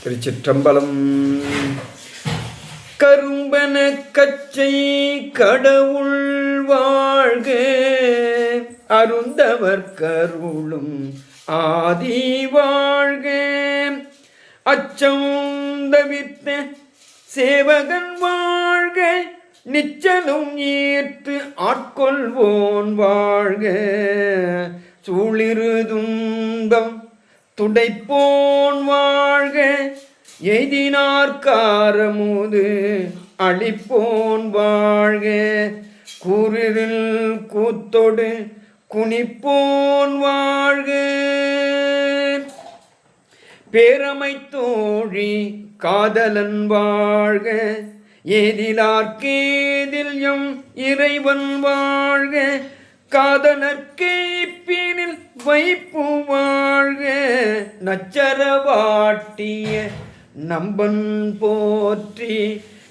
திருச்சிற்றம்பலம். கரும்பன கச்சை கடவுள் வாழ்க, அருந்தவர் கருளும் ஆதி வாழ்க, அச்சம் தவிர்த்த சேவகன் வாழ்க, நிச்சலும் ஏற்று ஆட்கொள்வோன் வாழ்க, சூழிரு துன்பம் துடைப்போன் வாழ்க, எய்தினார்காரமுது அளிப்போன் வாழ்க, கூறில் கூத்தொடு குனிப்போன் வாழ்க, பேரமை தோழி காதலன் வாழ்க, ஏதிலார்கேதில் எம் இறைவன் வாழ்க, காதலர்க்கே இப்பினில் வைப்பு வாழ்க, நச்சரவாட்டிய நம்பன் போற்றி,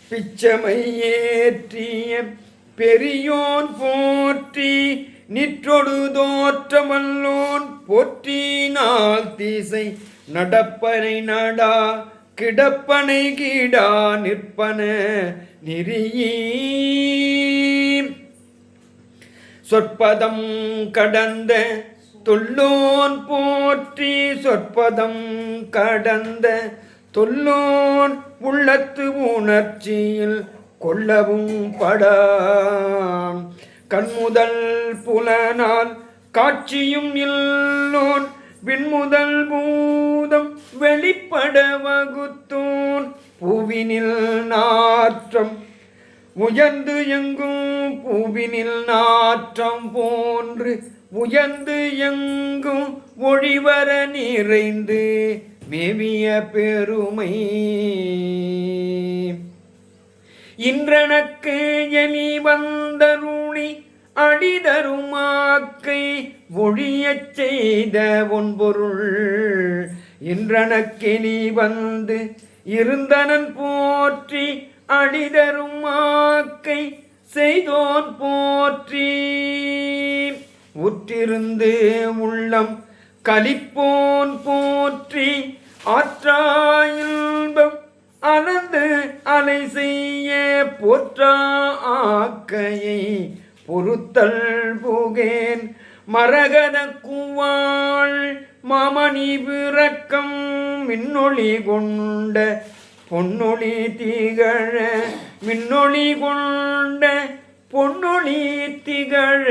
பிச்சமை ஏற்றிய பெரியோன் போற்றி, நிற்றொடு தோற்றமல்லோன் போற்றினால் திசை நடப்பனை நடா கிடப்பனை கீடா நிற்பன நெறியே, சொற்பதம் கடந்த தொல்லோன் போற்றி, சொற்பதம் கடந்த தொல்லோன் உள்ளத்து உணர்ச்சியில் கொள்ளவும் படாம், கண்முதல் புலனால் காட்சியும் இல்லோன், விண்முதல் பூதம் வெளிப்பட வகுத்தோன், பூவினில் நாற்றம் உயர்ந்து எங்கும் பூவினில் நாற்றம் போன்று உயர்ந்து எங்கும் ஒளிவர நிறைந்து மேவிய பெருமை, இன்றனக்கு எலி வந்தருளி அடிதருமாக்கை ஒழியச் செய்த ஒன்பொருள், இன்றனக்கெலி வந்து இருந்தனன் போற்றி, அடிதரும் ஆக்கை செய்தோன் போற்றி, உற்றிருந்து உள்ளம் கலிப்போன் போற்றி, ஆற்றாயில்பம் அலந்து அலை செய்ய போற்றா ஆக்கையை பொறுத்தல் புகேன், மரகத குவாள் மாமணி விரக்கம் மின்னொளி கொண்ட பொன்னொளி திகழ, மின்னொளி கொண்ட பொன்னொளி திகழ.